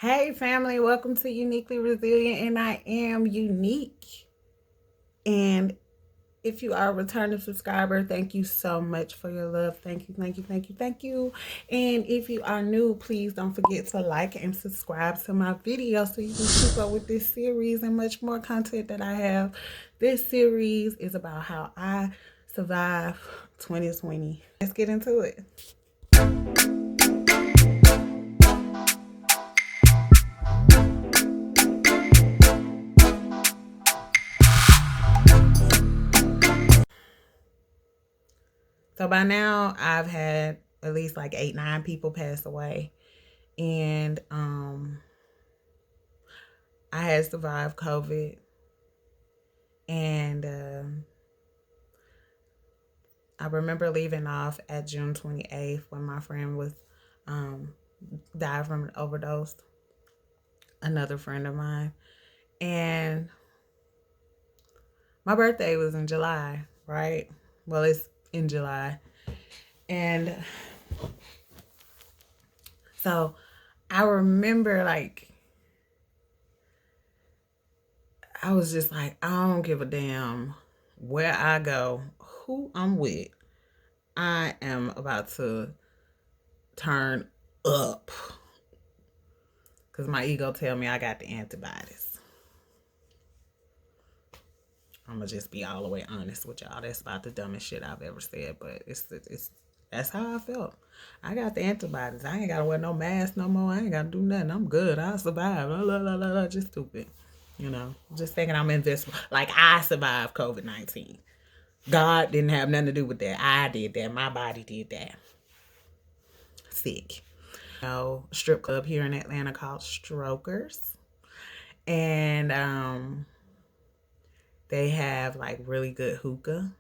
Hey family, welcome to Uniquely Resilient, and I am unique. And if you are a returning subscriber, thank you so much for your love. Thank you, thank you, thank you, thank you. And if you are new, please don't forget to like and subscribe to my video so you can keep up with this series and much more content that I have. This series is about how I survived 2020. Let's get into it. So by now, I've had at least like 8, 9 people pass away. And I had survived COVID. And I remember leaving off at June 28th when my friend was died from an overdose. Another friend of mine. And my birthday was in July, right? Well, it's in July. And so I remember I was just like, I don't give a damn where I go, who I'm with. I am about to turn up because my ego tell me I got the antibodies. I'm gonna just be all the way honest with y'all. That's about the dumbest shit I've ever said, but it's that's how I felt. I got the antibodies. I ain't gotta wear no mask no more. I ain't gotta do nothing. I'm good. I'll survive. Just stupid. Just thinking I'm invincible. Like I survived COVID-19. God didn't have nothing to do with that. I did that. My body did that. Sick. Strip club here in Atlanta called Strokers. And they have like really good hookah.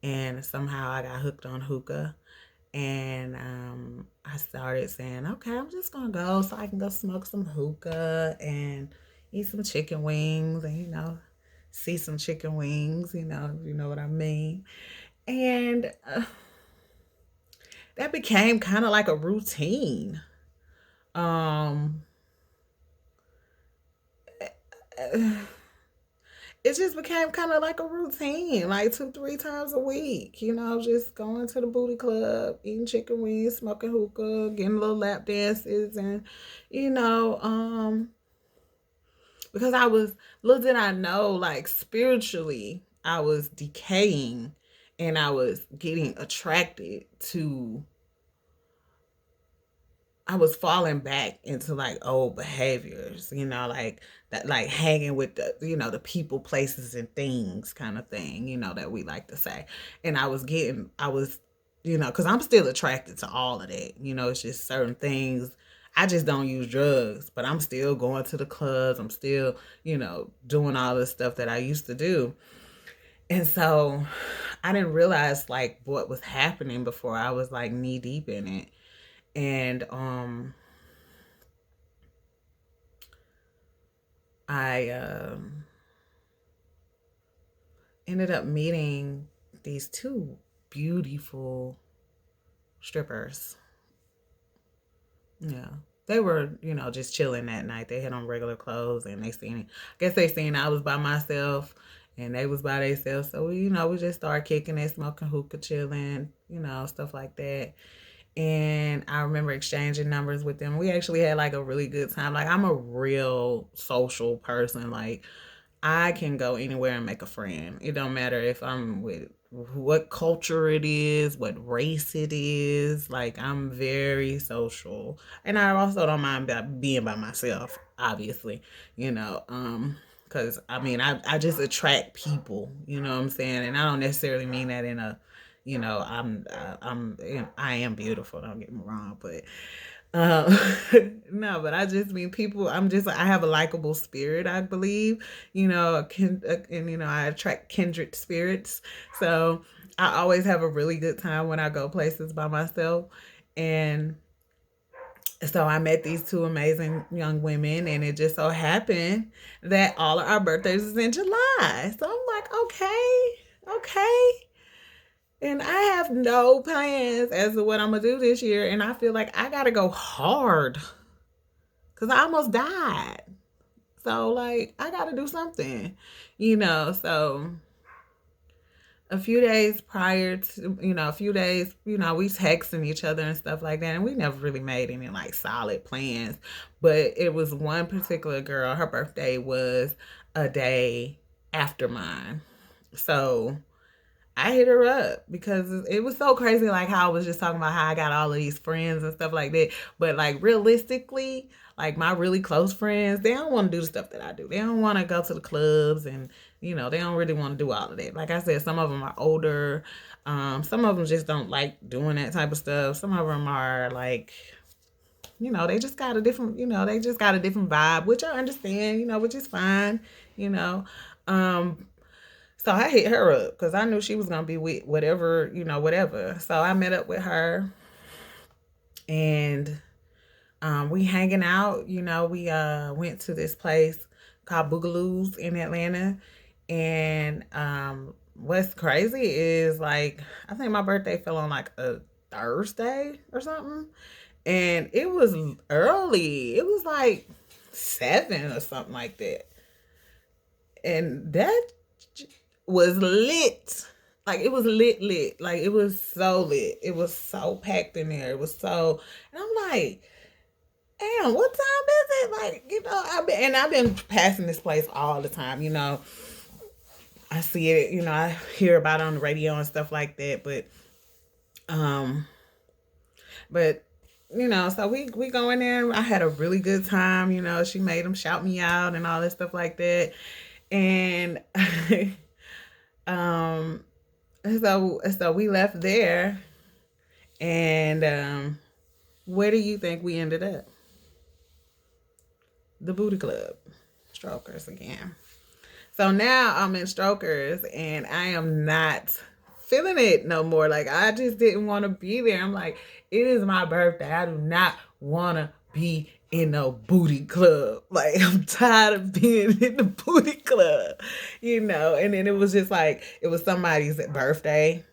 And somehow I got hooked on hookah. And I started saying, okay, I'm just gonna go so I can go smoke some hookah and eat some chicken wings and see some chicken wings, you know what I mean. And that became kind of like a routine. It just became kind of like a routine, like 2, 3 times a week, just going to the booty club, eating chicken wings, smoking hookah, getting little lap dances, and you know, because little did I know, like spiritually, I was decaying and I was getting attracted to, I was falling back into like old behaviors, like that, like hanging with the people, places, and things kind of thing, that we like to say. And I was, because I'm still attracted to all of that. It's just certain things. I just don't use drugs, but I'm still going to the clubs. I'm still, doing all the stuff that I used to do. And so I didn't realize like what was happening before I was like knee deep in it. And I ended up meeting these two beautiful strippers. Yeah. They were, just chilling that night. They had on regular clothes and I guess they seen I was by myself and they was by themselves. So, we just started kicking it, smoking hookah, chilling, stuff like that. And I remember exchanging numbers with them. We actually had like a really good time. Like I'm a real social person. Like I can go anywhere and make a friend. It don't matter if I'm with what culture it is, what race it is. Like I'm very social. And I also don't mind being by myself, obviously, because I just attract people, you know what I'm saying? And I don't necessarily mean that in a, I am beautiful, don't get me wrong, but um, no, but I just mean people. I have a likable spirit, I believe. And I attract kindred spirits. So I always have a really good time when I go places by myself. And so I met these two amazing young women, and it just so happened that all of our birthdays is in July. So I'm like, okay. And I have no plans as to what I'm going to do this year. And I feel like I got to go hard. because I almost died. So like I gotta do something, you know. So a few days prior to, a few days, we texting each other and stuff like that. And we never really made any like solid plans. But it was one particular girl, her birthday was a day after mine. So I hit her up because it was so crazy, like how I was just talking about how I got all of these friends and stuff like that. But like realistically, like my really close friends, they don't want to do the stuff that I do. They don't want to go to the clubs and, they don't really want to do all of that. Like I said, some of them are older. Some of them just don't like doing that type of stuff. Some of them are like, they just got a different, they just got a different vibe, which I understand, which is fine, you know. So I hit her up because I knew she was gonna be with whatever, whatever. So I met up with her, and we hanging out. We went to this place called Boogaloo's in Atlanta, and what's crazy is like I think my birthday fell on like a Thursday or something, and it was early. It was like 7 or something like that, and that was lit. Like it was lit. Like it was so lit. It was so packed in there. It was so, and I'm like, damn, what time is it? Like, I've been passing this place all the time. I see it. I hear about it on the radio and stuff like that. Um, but so we go in there. I had a really good time. She made them shout me out and all that stuff like that, and. So we left there, and where do you think we ended up? The booty club, Strokers again. So now I'm in Strokers, and I am not feeling it no more. Like I just didn't want to be there. I'm like, it is my birthday. I do not want to be in no booty club. Like I'm tired of being in the booty club, And then it was just like it was somebody's birthday,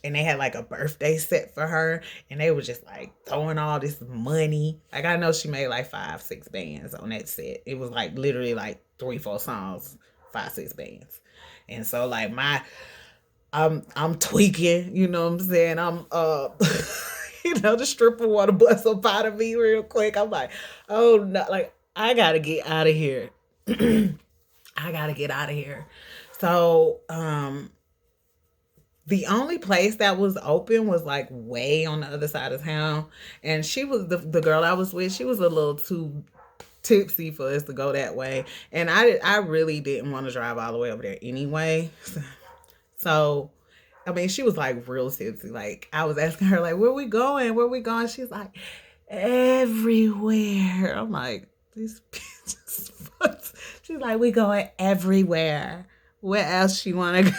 and they had like a birthday set for her, and they were just like throwing all this money. Like I know she made like 5-6 bands on that set. It was like literally like 3-4 songs, 5-6 bands, and so like I'm tweaking, you know what I'm saying? I'm the stripper wanna bust up out of me real quick. I'm like, oh no, like I gotta get out of here. I gotta get out of here. So the only place that was open was like way on the other side of town. And she was the girl I was with, she was a little too tipsy for us to go that way. And I really didn't want to drive all the way over there anyway. So I mean, she was like real tipsy. Like I was asking her, like, where we going? Where we going? She's like, everywhere. I'm like, these bitches. She's like, we going everywhere. Where else she wanna go?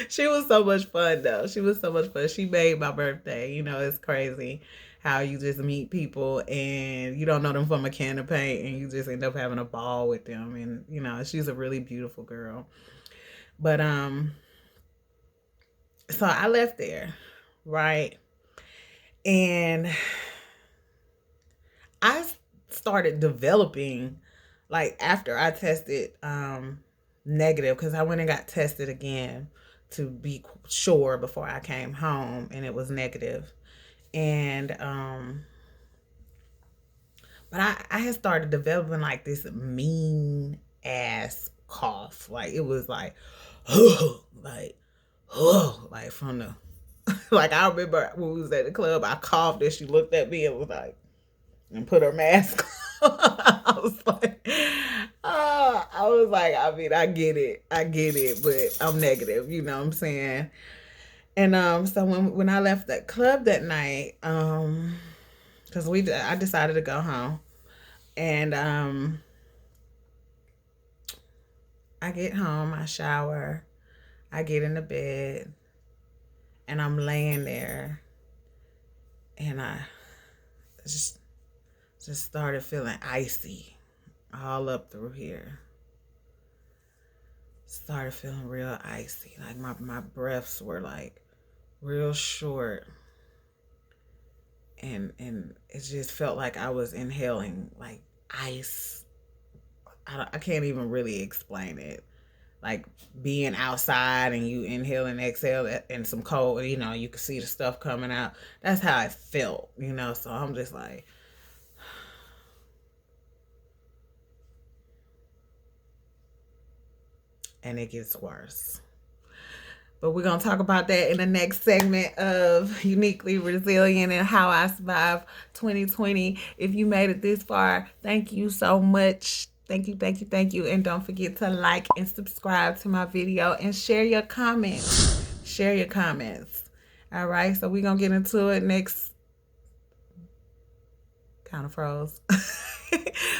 She was so much fun though. She was so much fun. She made my birthday. It's crazy how you just meet people and you don't know them from a can of paint and you just end up having a ball with them. And she's a really beautiful girl. But so I left there, right? And I started developing like after I tested negative, because I went and got tested again to be sure before I came home, and it was negative. And but I had started developing like this mean ass cough. Like it was like like from the like I remember when we was at the club, I coughed and she looked at me and was like, and put her mask on. I was like, I mean, I get it, but I'm negative, you know what I'm saying? And so when I left that club that night, because I decided to go home, and I get home, I shower, I get in the bed, and I'm laying there, and I just started feeling icy all up through here. Started feeling real icy. Like my breaths were like real short. and it just felt like I was inhaling like ice. I can't even really explain it. Like being outside and you inhale and exhale and some cold, you can see the stuff coming out. That's how I felt. So I'm just like, and it gets worse. But we're going to talk about that in the next segment of Uniquely Resilient and how I survived 2020. If you made it this far, thank you so much. Thank you, thank you, thank you. And don't forget to like and subscribe to my video and share your comments. Share your comments. All right, so we're going to get into it next. Kind of froze.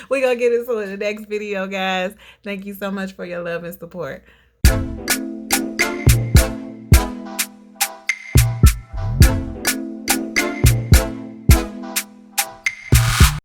We're going to get into it in the next video, guys. Thank you so much for your love and support.